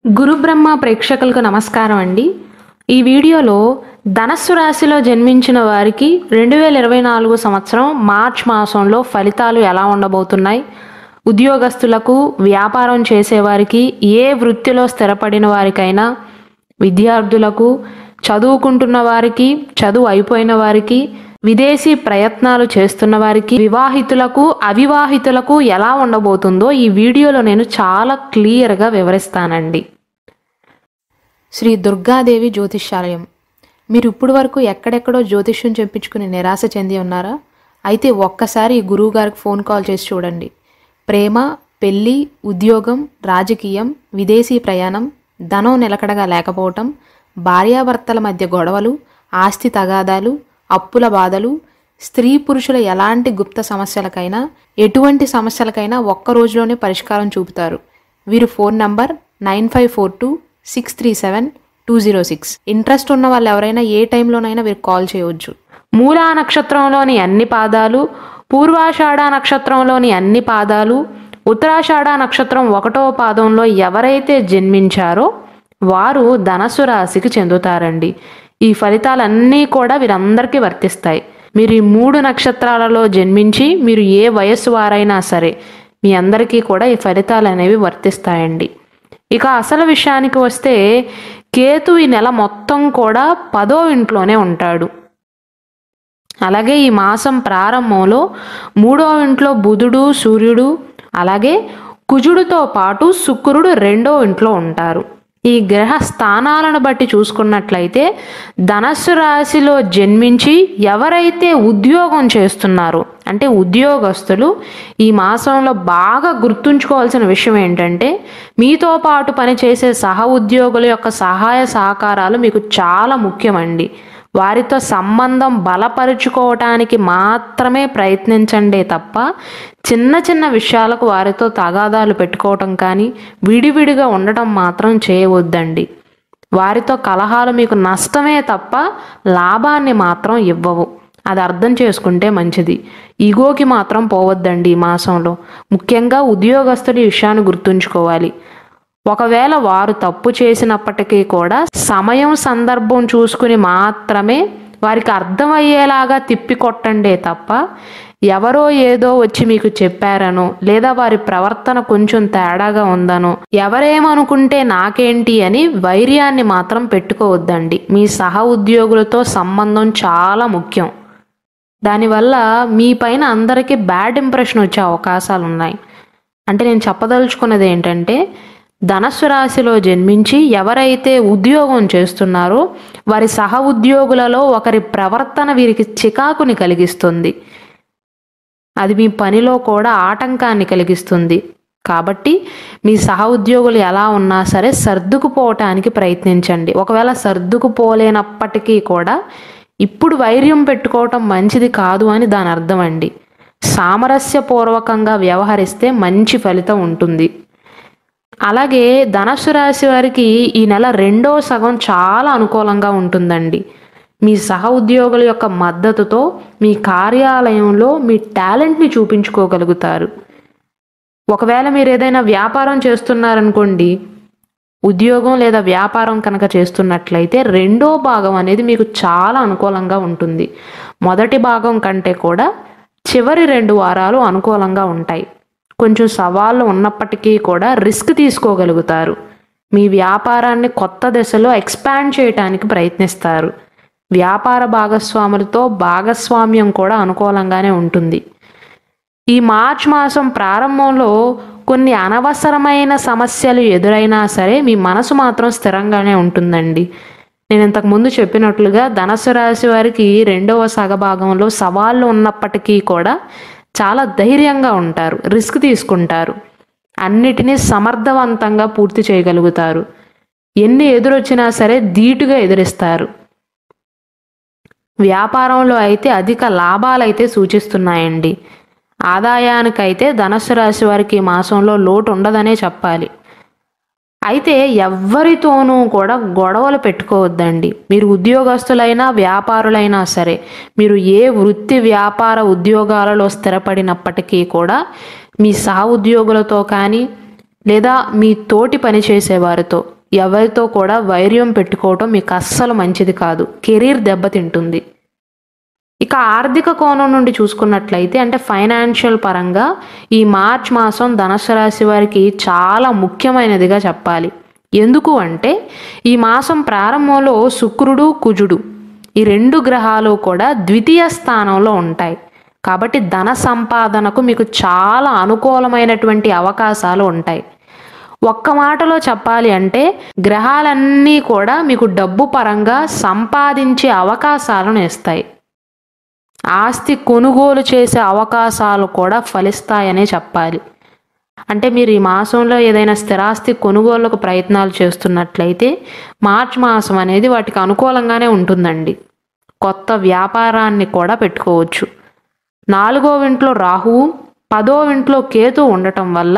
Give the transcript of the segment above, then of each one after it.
గురు బ్రహ్మ ప్రేక్షకులకు నమస్కారం అండి. ఈ వీడియోలో ధనస్సు రాశిలో జన్మించిన వారికి 2024 సంవత్సరం మార్చ్ మాసంలో ఫలితాలు ఎలా ఉండబోతున్నాయి, ఉద్యోగస్తులకు, వ్యాపారం చేసేవారికి, ఏ వృత్తిలో స్థిరపడిన వారికైనా, విద్యార్థులకు, చదువుకుంటున్న వారికి, చదువు అయిపోయిన వారికి, విదేశీ ప్రయత్నాలు చేస్తున్న వారికి, వివాహితులకు, అవివాహితులకు ఎలా ఉండబోతుందో ఈ వీడియోలో నేను చాలా క్లియర్గా వివరిస్తానండి. శ్రీ దుర్గాదేవి జ్యోతిష్యాలయం. మీరు ఇప్పుడు వరకు ఎక్కడెక్కడో జ్యోతిష్యం చెప్పించుకుని నిరాశ చెంది ఉన్నారా? అయితే ఒక్కసారి ఈ గురువు గారికి ఫోన్ కాల్ చేసి చూడండి. ప్రేమ, పెళ్ళి, ఉద్యోగం, రాజకీయం, విదేశీ ప్రయాణం, ధనం నిలకడగా లేకపోవటం, భార్యాభర్తల మధ్య గొడవలు, ఆస్తి తగాదాలు, అప్పుల బాధలు, స్త్రీ పురుషుల ఎలాంటి గుప్త సమస్యలకైనా, ఎటువంటి సమస్యలకైనా ఒక్క రోజులోనే పరిష్కారం చూపుతారు. వీరు ఫోన్ నంబర్ 9542637206. ఇంట్రెస్ట్ ఉన్న వాళ్ళు ఎవరైనా ఏ టైంలోనైనా వీరికి కాల్ చేయవచ్చు. మూలా నక్షత్రంలోని అన్ని పాదాలు, పూర్వాషాఢ నక్షత్రంలోని అన్ని పాదాలు, ఉత్తరాషాఢ నక్షత్రం 1వ పాదంలో ఎవరైతే జన్మించారో వారు ధనస్సు రాశికి చెందుతారండి. ఈ ఫలితాలన్నీ కూడా వీరందరికీ వర్తిస్తాయి. మీరు ఈ 3 నక్షత్రాలలో జన్మించి మీరు ఏ వయస్సు వారైనా సరే మీ అందరికీ కూడా ఈ ఫలితాలు అనేవి వర్తిస్తాయండి. ఇక అసలు విషయానికి వస్తే కేతు ఈ నెల మొత్తం కూడా 10వ ఇంట్లోనే ఉంటాడు. అలాగే ఈ మాసం ప్రారంభంలో 3వ ఇంట్లో బుధుడు, సూర్యుడు, అలాగే కుజుడితో పాటు శుక్రుడు 2వ ఇంట్లో ఉంటారు. ఈ గ్రహ స్థానాలను బట్టి చూసుకున్నట్లయితే ధనస్సు రాశిలో జన్మించి ఎవరైతే ఉద్యోగం చేస్తున్నారో అంటే ఉద్యోగస్తులు ఈ మాసంలో బాగా గుర్తుంచుకోవాల్సిన విషయం ఏంటంటే మీతో పాటు పనిచేసే సహ ఉద్యోగుల యొక్క సహాయ సహకారాలు మీకు చాలా ముఖ్యమండి. వారితో సంబంధం బలపరుచుకోవటానికి మాత్రమే ప్రయత్నించండి తప్ప చిన్న చిన్న విషయాలకు వారితో తగాదాలు పెట్టుకోవటం కానీ విడివిడిగా ఉండటం మాత్రం చేయవద్దండి. వారితో కలహాలు మీకు నష్టమే తప్ప లాభాన్ని మాత్రం ఇవ్వవు. అది అర్థం చేసుకుంటే మంచిది. ఈగోకి మాత్రం పోవద్దండి ఈ మాసంలో. ముఖ్యంగా ఉద్యోగస్తులు ఈ విషయాన్ని గుర్తుంచుకోవాలి. ఒకవేళ వారు తప్పు చేసినప్పటికీ కూడా సమయం సందర్భం చూసుకుని మాత్రమే వారికి అర్థమయ్యేలాగా తిప్పికొట్టండే తప్ప ఎవరో ఏదో వచ్చి మీకు చెప్పారనో లేదా వారి ప్రవర్తన కొంచెం తేడాగా ఉందనో ఎవరేమనుకుంటే నాకేంటి అని వైర్యాన్ని మాత్రం పెట్టుకోవద్దండి. మీ సహ ఉద్యోగులతో సంబంధం చాలా ముఖ్యం. దానివల్ల మీ పైన అందరికీ బ్యాడ్ ఇంప్రెషన్ వచ్చే అవకాశాలు ఉన్నాయి. అంటే నేను చెప్పదలుచుకున్నది ఏంటంటే ధనస్సు రాశిలో జన్మించి ఎవరైతే ఉద్యోగం చేస్తున్నారో వారి సహ ఉద్యోగులలో ఒకరి ప్రవర్తన వీరికి చికాకుని కలిగిస్తుంది. అది మీ పనిలో కూడా ఆటంకాన్ని కలిగిస్తుంది. కాబట్టి మీ సహ ఉద్యోగులు ఎలా ఉన్నా సరే సర్దుకుపోవటానికి ప్రయత్నించండి. ఒకవేళ సర్దుకుపోలేనప్పటికీ కూడా ఇప్పుడు వైర్యం పెట్టుకోవటం మంచిది కాదు అని దాని అర్థం అండి. సామరస్యపూర్వకంగా వ్యవహరిస్తే మంచి ఫలితం ఉంటుంది. అలాగే ధనస్సు రాశి వారికి ఈ నెల 2వ సగం చాలా అనుకూలంగా ఉంటుందండి. మీ సహ ఉద్యోగుల యొక్క మద్దతుతో మీ కార్యాలయంలో మీ టాలెంట్ని చూపించుకోగలుగుతారు. ఒకవేళ మీరు ఏదైనా వ్యాపారం చేస్తున్నారనుకోండి, ఉద్యోగం లేదా వ్యాపారం కనుక చేస్తున్నట్లయితే 2వ భాగం అనేది మీకు చాలా అనుకూలంగా ఉంటుంది. మొదటి భాగం కంటే కూడా చివరి 2 వారాలు అనుకూలంగా ఉంటాయి. కొంచెం సవాళ్ళు ఉన్నప్పటికీ కూడా రిస్క్ తీసుకోగలుగుతారు. మీ వ్యాపారాన్ని కొత్త దశలో ఎక్స్పాండ్ చేయడానికి ప్రయత్నిస్తారు. వ్యాపార భాగస్వాములతో భాగస్వామ్యం కూడా అనుకూలంగానే ఉంటుంది. ఈ మార్చ్ మాసం ప్రారంభంలో కొన్ని అనవసరమైన సమస్యలు ఎదురైనా సరే మీ మనసు మాత్రం స్థిరంగానే ఉంటుందండి. నేను ఇంతకుముందు చెప్పినట్లుగా ధనస్సు రాశి వారికి 2వ సగభాగంలో సవాళ్ళు ఉన్నప్పటికీ కూడా చాలా ధైర్యంగా ఉంటారు, రిస్క్ తీసుకుంటారు, అన్నిటినీ సమర్థవంతంగా పూర్తి చేయగలుగుతారు. ఎన్ని ఎదురొచ్చినా సరే ధీటుగా ఎదిరిస్తారు. వ్యాపారంలో అయితే అధిక లాభాలైతే సూచిస్తున్నాయండి. ఆదాయానికైతే ధనస్సు రాశి వారికి ఈ మాసంలో లోటు ఉండదనే చెప్పాలి. అయితే ఎవ్వరితోనూ కూడా గొడవలు పెట్టుకోవద్దండి. మీరు ఉద్యోగస్తులైనా వ్యాపారులైనా సరే, మీరు ఏ వృత్తి వ్యాపార ఉద్యోగాలలో స్థిరపడినప్పటికీ కూడా మీ సహ ఉద్యోగులతో కానీ లేదా మీ తోటి పని చేసేవారితో ఎవరితో కూడా వైర్యం పెట్టుకోవటం మీకు అస్సలు మంచిది కాదు. కెరీర్ దెబ్బతింటుంది. ఇక ఆర్థిక కోణం నుండి చూసుకున్నట్లయితే అంటే ఫైనాన్షియల్ పరంగా ఈ మార్చ్ మాసం ధనుస్సు రాశి వారికి చాలా ముఖ్యమైనదిగా చెప్పాలి. ఎందుకు అంటే ఈ మాసం ప్రారంభంలో శుక్రుడు కుజుడు ఈ 2 గ్రహాలు కూడా ద్వితీయ స్థానంలో ఉంటాయి. కాబట్టి ధన సంపాదనకు మీకు చాలా అనుకూలమైనటువంటి అవకాశాలు ఉంటాయి. ఒక్క మాటలో చెప్పాలి అంటే గ్రహాలన్నీ కూడా మీకు డబ్బు పరంగా సంపాదించే అవకాశాలను ఇస్తాయి. ఆస్తి కొనుగోలు చేసే అవకాశాలు కూడా ఫలిస్తాయనే చెప్పాలి. అంటే మీరు ఈ మాసంలో ఏదైనా స్థిరాస్తి కొనుగోలుకు ప్రయత్నాలు చేస్తున్నట్లయితే మార్చి మాసం అనేది వాటికి అనుకూలంగానే ఉంటుందండి. కొత్త వ్యాపారాన్ని కూడా పెట్టుకోవచ్చు. 4వ ఇంట్లో రాహువు 10వ ఇంట్లో కేతు ఉండటం వల్ల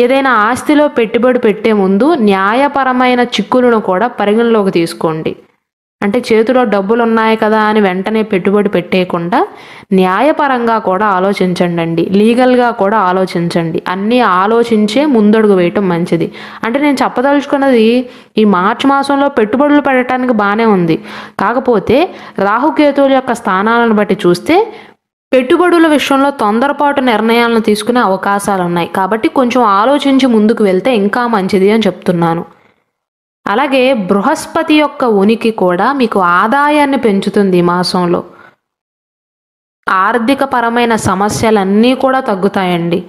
ఏదైనా ఆస్తిలో పెట్టుబడి పెట్టే ముందు న్యాయపరమైన చిక్కులను కూడా పరిగణలోకి తీసుకోండి. అంటే చేతిలో డబ్బులు ఉన్నాయి కదా అని వెంటనే పెట్టుబడి పెట్టేయకుండా న్యాయపరంగా కూడా ఆలోచించండి, లీగల్గా కూడా ఆలోచించండి. అన్నీ ఆలోచించే ముందడుగు వేయటం మంచిది. అంటే నేను చెప్పదలుచుకున్నది ఈ మార్చి మాసంలో పెట్టుబడులు పెట్టడానికి బాగానే ఉంది. కాకపోతే రాహుకేతువుల యొక్క స్థానాలను బట్టి చూస్తే పెట్టుబడుల విషయంలో తొందరపాటు నిర్ణయాలను తీసుకునే అవకాశాలు ఉన్నాయి. కాబట్టి కొంచెం ఆలోచించి ముందుకు వెళ్తే ఇంకా మంచిది అని చెప్తున్నాను. అలాగే బృహస్పతి యొక్క ఉనికి కూడా మీకు ఆదాయాన్ని పెంచుతుంది. ఈ మాసంలో ఆర్థిక పరమైన సమస్యలన్నీ కూడా తగ్గుతాయండి.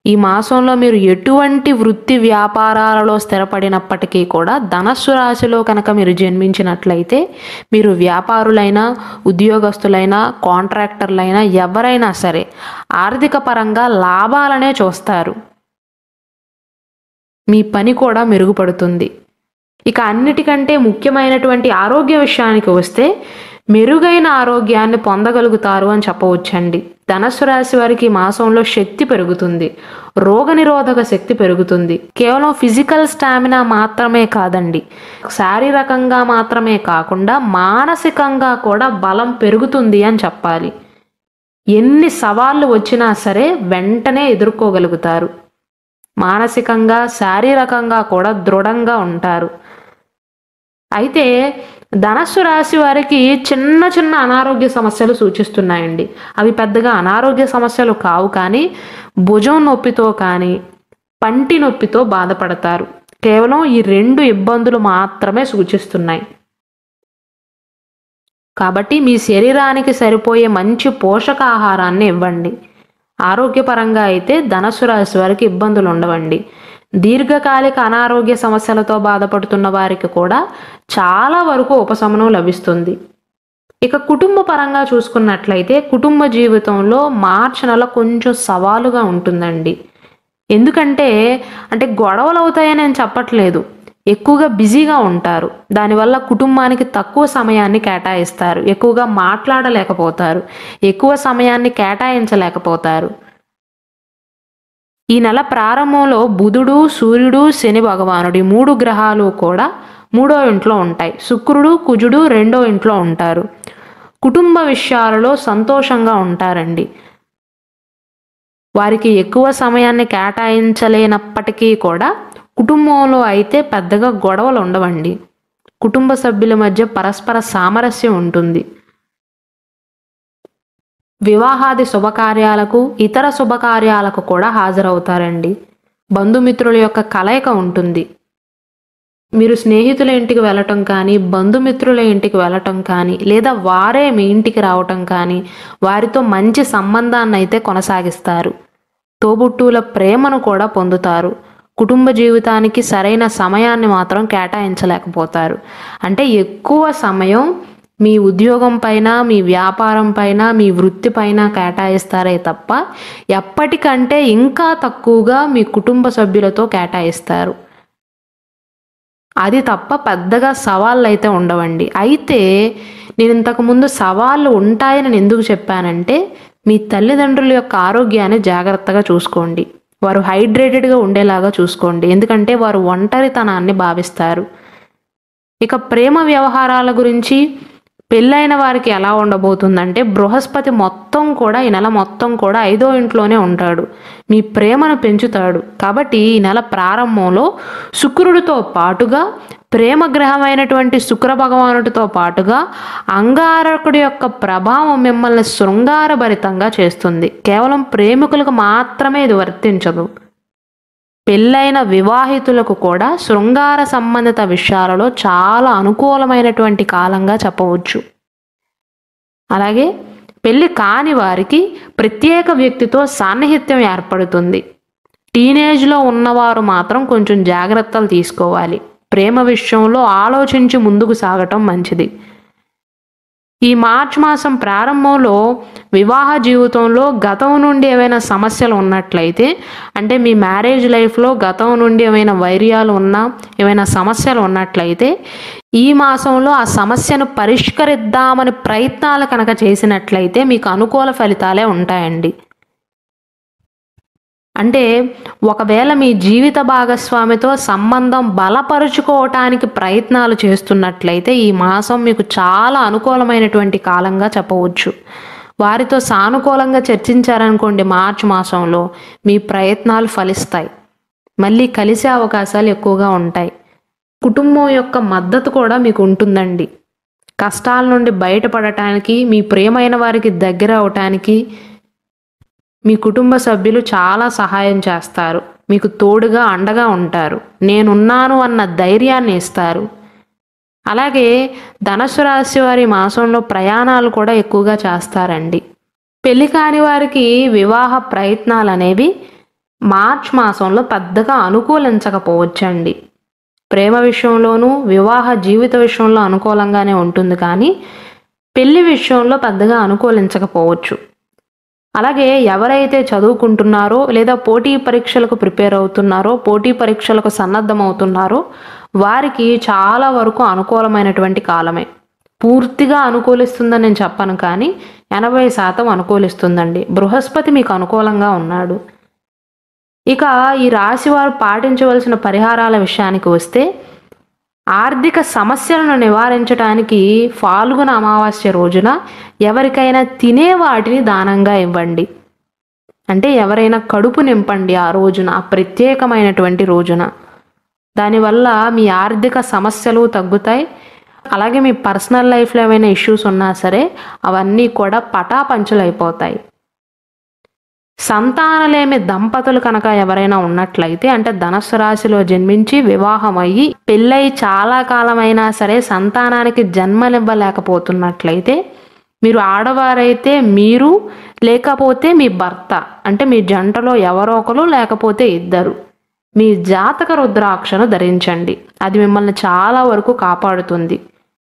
ఈ మాసంలో మీరు ఎటువంటి వృత్తి వ్యాపారాలలో స్థిరపడినప్పటికీ కూడా ధనస్సు రాశిలో కనుక మీరు జన్మించినట్లయితే మీరు వ్యాపారులైనా ఉద్యోగస్తులైనా కాంట్రాక్టర్లైనా ఎవరైనా సరే ఆర్థిక పరంగా లాభాలనే చూస్తారు. మీ పని కూడా మెరుగుపడుతుంది. ఇక అన్నిటికంటే ముఖ్యమైనటువంటి ఆరోగ్య విషయానికి వస్తే మెరుగైన ఆరోగ్యాన్ని పొందగలుగుతారు అని చెప్పవచ్చండి. ధనుస్సు రాశి వారికి ఈ మాసంలో శక్తి పెరుగుతుంది, రోగనిరోధక శక్తి పెరుగుతుంది. కేవలం ఫిజికల్ స్టామినా మాత్రమే కాదండి, శారీరకంగా మాత్రమే కాకుండా మానసికంగా కూడా బలం పెరుగుతుంది అని చెప్పాలి. ఎన్ని సవాళ్ళు వచ్చినా సరే వెంటనే ఎదుర్కోగలుగుతారు. మానసికంగా శారీరకంగా కూడా దృఢంగా ఉంటారు. అయితే ధనుస్సు రాశి వారికి చిన్న చిన్న అనారోగ్య సమస్యలు సూచిస్తున్నాయండి. అవి పెద్దగా అనారోగ్య సమస్యలు కావు, కానీ భుజం నొప్పితో కానీ పంటి నొప్పితో బాధపడతారు. కేవలం ఈ 2 ఇబ్బందులు మాత్రమే సూచిస్తున్నాయి. కాబట్టి మీ శరీరానికి సరిపోయే మంచి పోషకాహారాన్ని ఇవ్వండి. ఆరోగ్యపరంగా అయితే ధనుస్సు రాశి వారికి ఇబ్బందులు ఉండవండి. దీర్ఘకాలిక అనారోగ్య సమస్యలతో బాధపడుతున్న వారికి కూడా చాలా వరకు ఉపశమనం లభిస్తుంది. ఇక కుటుంబ పరంగా చూసుకున్నట్లయితే కుటుంబ జీవితంలో మార్చి నెల కొంచెం సవాలుగా ఉంటుందండి. ఎందుకంటే గొడవలు అవుతాయని నేను చెప్పట్లేదు, ఎక్కువగా బిజీగా ఉంటారు. దానివల్ల కుటుంబానికి తక్కువ సమయాన్ని కేటాయిస్తారు, ఎక్కువగా మాట్లాడలేకపోతారు, ఎక్కువ సమయాన్ని కేటాయించలేకపోతారు. ఈ నెల ప్రారంభంలో బుధుడు, సూర్యుడు, శని భగవానుడు 3 గ్రహాలు కూడా 3వ ఇంట్లో ఉంటాయి. శుక్రుడు, కుజుడు 2వ ఇంట్లో ఉంటారు. కుటుంబ విషయాలలో సంతోషంగా ఉంటారండి. వారికి ఎక్కువ సమయాన్ని కేటాయించలేనప్పటికీ కూడా కుటుంబంలో అయితే పెద్దగా గొడవలు ఉండవండి. కుటుంబ సభ్యుల మధ్య పరస్పర సామరస్యం ఉంటుంది. వివాహాది శుభకార్యాలకు ఇతర శుభకార్యాలకు కూడా హాజరవుతారండి. బంధుమిత్రుల యొక్క కలయిక ఉంటుంది. మీరు స్నేహితుల ఇంటికి వెళ్ళటం కానీ, బంధుమిత్రుల ఇంటికి వెళ్ళటం కానీ, లేదా వారే మీ ఇంటికి రావటం కానీ వారితో మంచి సంబంధాన్ని అయితే కొనసాగిస్తారు. తోబుట్టువుల ప్రేమను కూడా పొందుతారు. కుటుంబ జీవితానికి సరైన సమయాన్ని మాత్రం కేటాయించలేకపోతారు. అంటే ఎక్కువ సమయం మీ ఉద్యోగం పైన, మీ వ్యాపారం పైన, మీ వృత్తి పైన కేటాయిస్తారే తప్ప ఎప్పటికంటే ఇంకా తక్కువగా మీ కుటుంబ సభ్యులతో కేటాయిస్తారు. అది తప్ప పెద్దగా సవాళ్ళు అయితే ఉండవండి. అయితే నేను ఇంతకుముందు సవాళ్ళు ఉంటాయని నేను ఎందుకు చెప్పానంటే మీ తల్లిదండ్రుల యొక్క ఆరోగ్యాన్ని జాగ్రత్తగా చూసుకోండి. వారు హైడ్రేటెడ్గా ఉండేలాగా చూసుకోండి. ఎందుకంటే వారు ఒంటరితనాన్ని భావిస్తారు. ఇక ప్రేమ వ్యవహారాల గురించి పెళ్ళైన వారికి ఎలా ఉండబోతుందంటే బృహస్పతి మొత్తం కూడా ఈ నెల మొత్తం కూడా 5వ ఇంట్లోనే ఉంటాడు. మీ ప్రేమను పెంచుతాడు. కాబట్టి ఈ నెల ప్రారంభంలో శుక్రుడితో పాటుగా ప్రేమ గ్రహమైనటువంటి శుక్ర భగవానుడితో పాటుగా అంగారకుడి యొక్క ప్రభావం మిమ్మల్ని శృంగారభరితంగా చేస్తుంది. కేవలం ప్రేమికులకు మాత్రమే ఇది వర్తించదు. పెళ్ళైన వివాహితులకు కూడా శృంగార సంబంధిత విషయాలలో చాలా అనుకూలమైనటువంటి కాలంగా చెప్పవచ్చు. అలాగే పెళ్లి కాని వారికి ప్రత్యేక వ్యక్తితో సాన్నిహిత్యం ఏర్పడుతుంది. టీనేజ్లో ఉన్నవారు మాత్రం కొంచెం జాగ్రత్తలు తీసుకోవాలి. ప్రేమ విషయంలో ఆలోచించి ముందుకు సాగటం మంచిది. ఈ మార్చి మాసం ప్రారంభంలో వివాహ జీవితంలో గతం నుండి ఏవైనా సమస్యలు ఉన్నట్లయితే, అంటే మీ మ్యారేజ్ లైఫ్లో గతం నుండి ఏమైనా వైర్యాలు ఉన్నా, ఏమైనా సమస్యలు ఉన్నట్లయితే ఈ మాసంలో ఆ సమస్యను పరిష్కరిద్దామని ప్రయత్నాలు కనుక చేసినట్లయితే మీకు అనుకూల ఫలితాలే ఉంటాయండి. అంటే ఒకవేళ మీ జీవిత భాగస్వామితో సంబంధం బలపరుచుకోవటానికి ప్రయత్నాలు చేస్తున్నట్లయితే ఈ మాసం మీకు చాలా అనుకూలమైనటువంటి కాలంగా చెప్పవచ్చు. వారితో సానుకూలంగా చర్చించారనుకోండి మార్చి మాసంలో మీ ప్రయత్నాలు ఫలిస్తాయి. మళ్ళీ కలిసే అవకాశాలు ఎక్కువగా ఉంటాయి. కుటుంబం యొక్క మద్దతు కూడా మీకు ఉంటుందండి. కష్టాల నుండి బయటపడటానికి, మీ ప్రియమైన వారికి దగ్గర అవటానికి మీ కుటుంబ సభ్యులు చాలా సహాయం చేస్తారు. మీకు తోడుగా అండగా ఉంటారు. నేనున్నాను అన్న ధైర్యాన్ని ఇస్తారు. అలాగే ధనుసు రాశి వారి మాసంలో ప్రయాణాలు కూడా ఎక్కువగా చేస్తారండి. పెళ్లి కాని వారికి వివాహ ప్రయత్నాలు అనేవి మార్చి మాసంలో పెద్దగా అనుకూలించకపోవచ్చండి. ప్రేమ విషయంలోనూ వివాహ జీవిత విషయంలో అనుకూలంగానే ఉంటుంది, కానీ పెళ్లి విషయంలో పెద్దగా అనుకూలించకపోవచ్చు. అలాగే ఎవరైతే చదువుకుంటున్నారో లేదా పోటీ పరీక్షలకు ప్రిపేర్ అవుతున్నారో, పోటీ పరీక్షలకు సన్నద్ధమవుతున్నారో వారికి చాలా వరకు అనుకూలమైనటువంటి కాలమే. పూర్తిగా అనుకూలిస్తుందని నేను చెప్పను, కానీ 80% అనుకూలిస్తుందండి. బృహస్పతి మీకు అనుకూలంగా ఉన్నాడు. ఇక ఈ రాశి వారు పాటించవలసిన పరిహారాల విషయానికి వస్తే, ఆర్థిక సమస్యలను నివారించడానికి ఫాల్గుణ అమావాస్య రోజున ఎవరికైనా తినే వాటిని దానంగా ఇవ్వండి. అంటే ఎవరైనా కడుపు నింపండి ఆ రోజున, ఆ ప్రత్యేకమైనటువంటి రోజున. దానివల్ల మీ ఆర్థిక సమస్యలు తగ్గుతాయి. అలాగే మీ పర్సనల్ లైఫ్లో ఏమైనా ఇష్యూస్ ఉన్నా సరే అవన్నీ కూడా పటాపంచలైపోతాయి. సంతానలేమి దంపతులు కనుక ఎవరైనా ఉన్నట్లయితే, అంటే ధనుస్సు రాశిలో జన్మించి వివాహం అయ్యి పెళ్ళై చాలా కాలమైనా సరే సంతానానికి జన్మనివ్వలేకపోతున్నట్లయితే, మీరు ఆడవారైతే మీరు, లేకపోతే మీ భర్త, అంటే మీ జంటలో ఎవరో ఒకరు లేకపోతే ఇద్దరు మీ జాతక రుద్రాక్షను ధరించండి. అది మిమ్మల్ని చాలా వరకు కాపాడుతుంది.